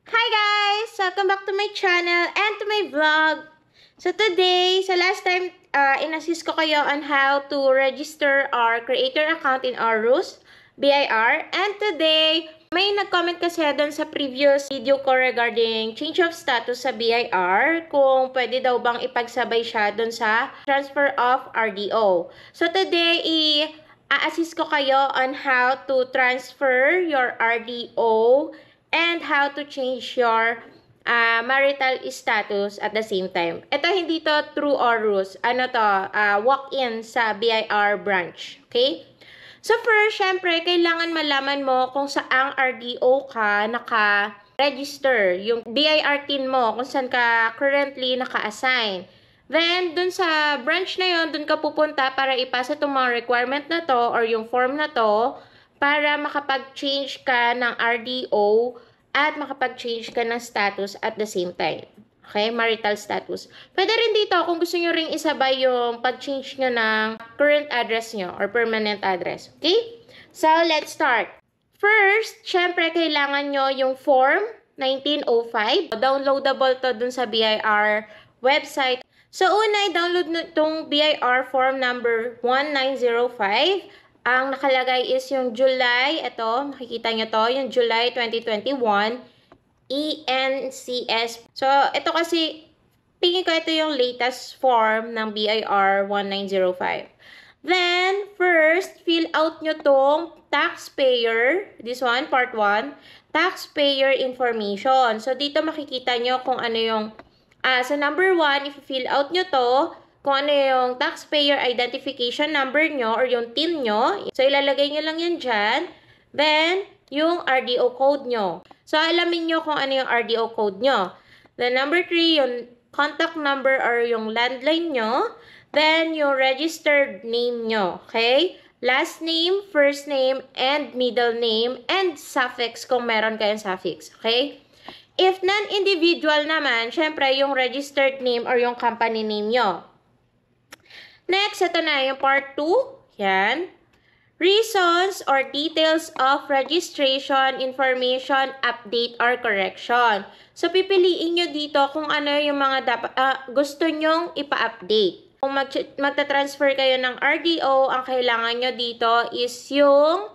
Hi guys! Welcome back to my channel and to my vlog. So today, last time, in-assist ko kayo on how to register or create your account in Aurus BIR. And today, may nag-comment kasi doon sa previous video ko regarding change of status sa BIR, kung pwede daw bang ipagsabay siya doon sa transfer of RDO. So today, i-assist ko kayo on how to transfer your RDO and how to change your marital status at the same time. Ito hindi to through Aurus. Ano to? Walk-in sa BIR branch. Okay? So first, syempre, kailangan malaman mo kung saang RDO ka naka-register. Yung BIR TIN mo, kung saan ka currently naka-assign. Then, dun sa branch na yon, dun ka pupunta para ipasa itong mga requirement na to or yung form na to para makapag-change ka ng RDO at makapag-change ka ng status at the same time. Okay? Marital status. Pwede rin dito kung gusto nyo ring isabay yung pag-change nyo ng current address nyo or permanent address. Okay? So, let's start. First, syempre, kailangan nyo yung form 1905. Downloadable to dun sa BIR website. So, una, i-download na itong BIR form number 1905. Ang nakalagay is yung July, ito, makikita nyo to, yung July 2021, ENCS. So, ito kasi, tingin ko ito yung latest form ng BIR 1905. Then, first, fill out nyo tong taxpayer, this one, part 1, taxpayer information. So, dito makikita nyo kung ano yung, so number 1, if fill out nyo to, kung ano yung taxpayer identification number nyo or yung TIN nyo. So, ilalagay nyo lang yan dyan. Then, yung RDO code nyo. So, alamin nyo kung ano yung RDO code nyo. Then, number 3, yung contact number or yung landline nyo. Then, yung registered name nyo. Okay? Last name, first name, and middle name, and suffix kung meron kayong suffix. Okay? If non-individual naman, syempre, yung registered name or yung company name nyo. Next, ito na yung part 2. Yan. Reasons or details of registration, information, update, or correction. So, pipiliin nyo dito kung ano yung mga gusto nyong ipa-update. Kung magta-transfer kayo ng RDO, ang kailangan nyo dito is yung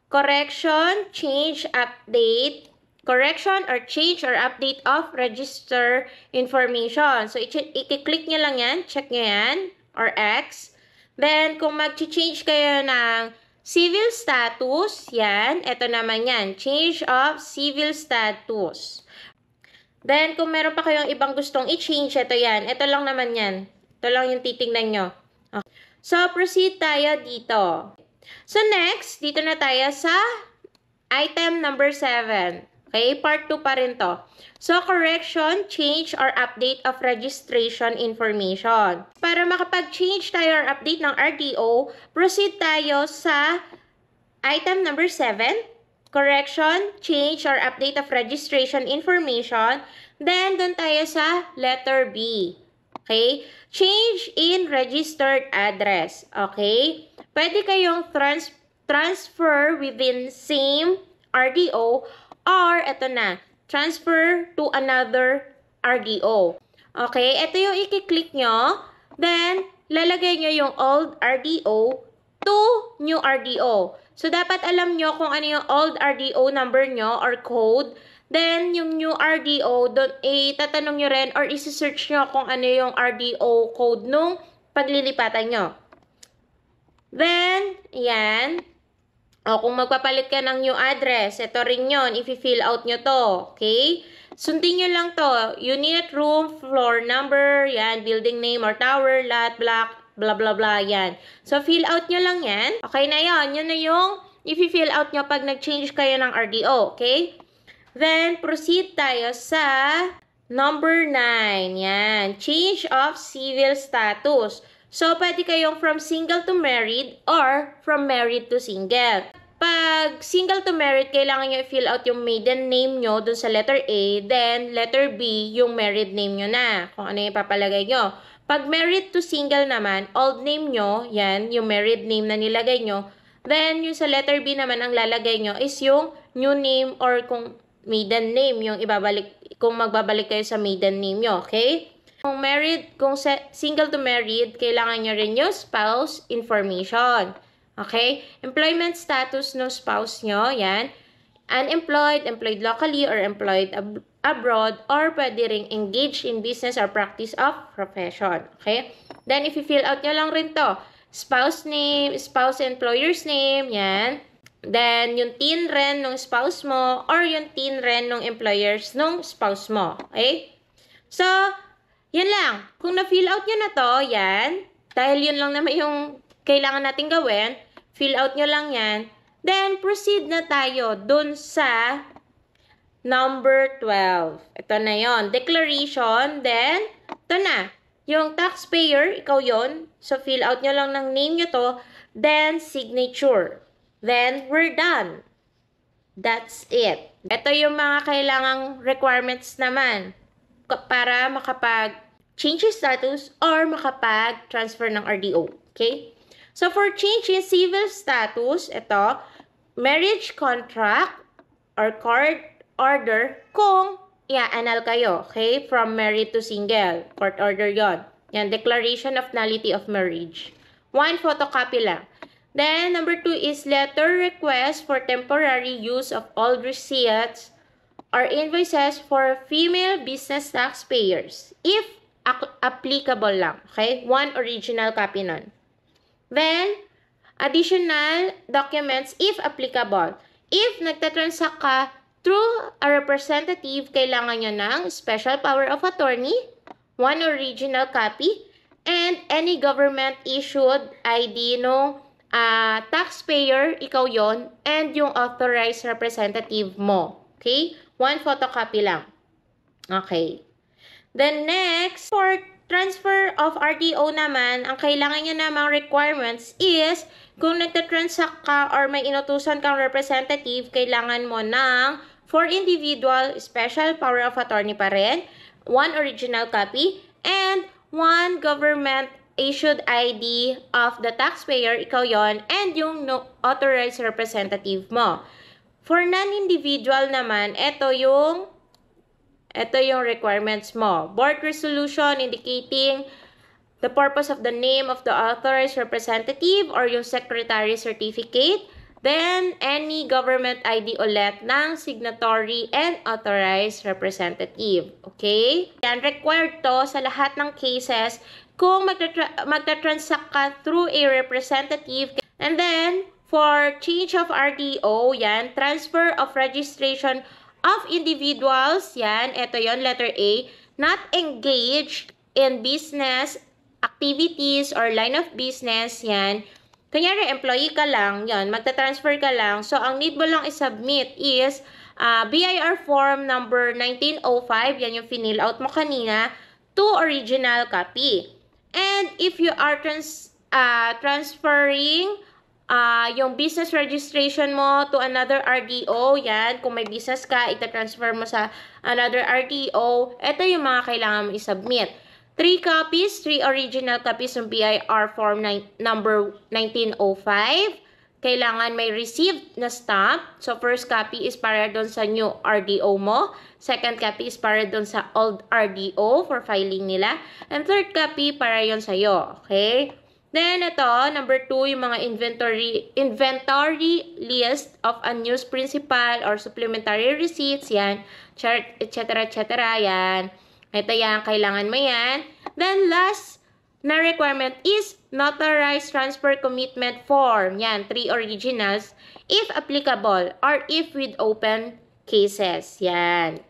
correction, change, update, correction or change or update of register information. So, i-click nyo lang yan. Check nyo yan. Or X. Then, kung mag-change kayo ng civil status, yan, ito naman yan, change of civil status. Then, kung meron pa kayong ibang gustong i-change, ito yan, ito lang naman yan. Ito lang yung titingnan nyo. Okay. So, proceed tayo dito. So, next, dito na tayo sa item number 7. Okay, part 2 pa rin to. So, correction, change, or update of registration information. Para makapag-change tayo or update ng RDO, proceed tayo sa item number 7. Correction, change, or update of registration information. Then, dun tayo sa letter B. Okay? Change in registered address. Okay? Pwede kayong transfer within same RDO or, eto na, transfer to another RDO. Okay, ito yung i-click nyo. Then, lalagay nyo yung old RDO to new RDO. So, dapat alam nyo kung ano yung old RDO number nyo or code. Then, yung new RDO, tatanong nyo rin or isi-search nyo kung ano yung RDO code nung paglilipatan nyo. Then, yan. O, kung magpapalit ka ng new address, ito rin yun, i-fill out nyo to, okay? Sundin nyo lang to, unit, room, floor number, yan, building name or tower, lot, block, blah, blah, blah, yan. So, fill out nyo lang yan. Okay na yun, yun na yung i-fill out nyo pag nag-change kayo ng RDO, okay? Then, proceed tayo sa number 9, yan, change of civil status. So, pwede kayong from single to married or from married to single. Pag single to married, kailangan nyo i-fill out yung maiden name nyo dun sa letter A. Then, letter B, yung married name nyo na. Kung ano yung papalagay nyo. Pag married to single naman, old name nyo, yan, yung married name na nilagay nyo. Then, yung sa letter B naman, ang lalagay nyo is yung new name or kung maiden name yung ibabalik kung magbabalik kayo sa maiden name nyo, okay? Kung married, kung single to married, kailangan nyo rin yung spouse information. Okay? Employment status ng spouse nyo, yan. Unemployed, employed locally, or employed abroad, or pwede ring engaged in business or practice of profession. Okay? Then, if you fill out nyo lang rin to, spouse name, spouse employer's name, yan. Then, yung TIN ren ng spouse mo or yung TIN ren ng employers ng spouse mo. Okay? So, yan lang. Kung na-fill out nyo na to, yan. Dahil yun lang naman yung kailangan natin gawin, fill out nyo lang yan. Then, proceed na tayo dun sa number 12. Ito na yon, declaration. Then, ito na. Yung taxpayer, ikaw yon. So, fill out nyo lang ng name nyo to. Then, signature. Then, we're done. That's it. Ito yung mga kailangang requirements naman para makapag-change status or makapag-transfer ng RDO. Okay? So, for change in civil status, ito, marriage contract or court order kung i-annul kayo. Okay? From married to single. Court order yon. Yan, declaration of nullity of marriage. 1 photocopy lang. Then, number 2 is letter request for temporary use of all receipts or invoices for female business taxpayers, if applicable lang. Okay? 1 original copy nun. Then, additional documents if applicable. If nagtatransact ka through a representative, kailangan nyo ng special power of attorney, 1 original copy, and any government-issued ID no taxpayer, ikaw yon, and yung authorized representative mo. Okay? 1 photocopy lang. Okay. Then next, for transfer of RDO naman, ang kailangan nyo namang requirements is, kung nagtatransact ka or may inutusan kang representative, kailangan mo ng, for individual, special power of attorney pa rin, 1 original copy, and 1 government issued ID of the taxpayer, ikaw yon, and yung authorized representative mo. For non-individual naman, ito yung requirements mo. Board resolution indicating the purpose of the name of the authorized representative or yung secretary certificate. Then, any government ID ulit ng signatory and authorized representative. Okay? Yan, required to sa lahat ng cases kung magta-transact ka through a representative. And then, for change of RDO, yan, transfer of registration of individuals, yan, ito yon, letter A, not engaged in business activities or line of business, yan. Kunyari, employee ka lang, yan, magta-transfer ka lang. So, ang need mo lang i-submit is BIR form number 1905, yan yung fill out mo kanina, 2 original copy. And if you are transferring yung business registration mo to another RDO, yan, kung may business ka, ita-transfer mo sa another RDO, ito yung mga kailangan mo i-submit. 3 copies, 3 original copies ng BIR form number 1905. Kailangan may received na stamp. So, first copy is para doon sa new RDO mo. Second copy is para doon sa old RDO for filing nila. And third copy para yon sa'yo. Okay? Then, ito, number 2, yung mga inventory list of unused principal or supplementary receipts, yan, chart, etc., etc., yan. Ito yan, kailangan mo yan. Then, last na requirement is notarized transfer commitment form. Yan, 3 originals, if applicable, or if with open cases. Yan.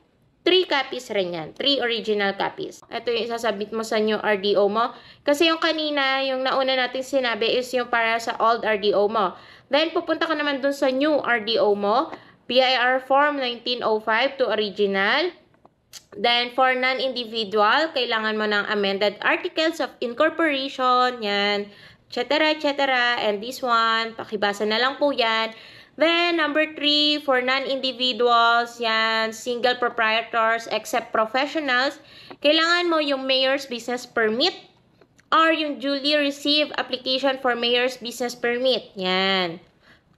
3 copies rin yan. 3 original copies. Ito yung isasubmit mo sa new RDO mo. Kasi yung kanina, yung nauna natin sinabi is yung para sa old RDO mo. Then, pupunta ka naman dun sa new RDO mo. BIR form 1905 to original. Then, for non-individual, kailangan mo ng amended articles of incorporation, yan, etc., etc. And this one, pakibasa na lang po yan. Then, number 3, for non-individuals, yan, single proprietors, except professionals, kailangan mo yung mayor's business permit or yung duly received application for mayor's business permit. Yan.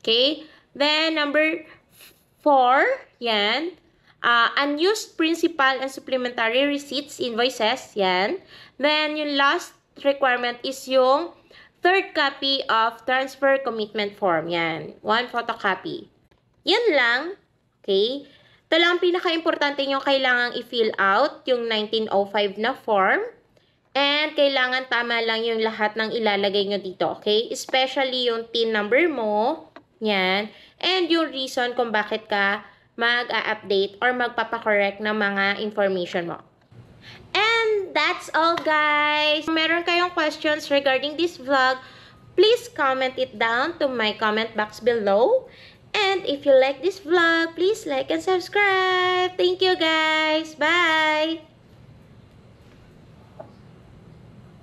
Okay? Then, number 4, yan, Unused principal and supplementary receipts, invoices, yan. Then, yung last requirement is yung third copy of transfer commitment form, yan. 1 photocopy. Yan lang, okay? Ito lang ang pinaka-importante nyo kailangang i-fill out, yung 1905 na form. And kailangan tama lang yung lahat ng ilalagay nyo dito, okay? Especially yung TIN number mo, yan. And yung reason kung bakit ka mag-a-update or magpapakorrect ng mga information mo. And that's all, guys. Kung meron kayong questions regarding this vlog, please comment it down to my comment box below. And if you like this vlog, please like and subscribe. Thank you, guys. Bye!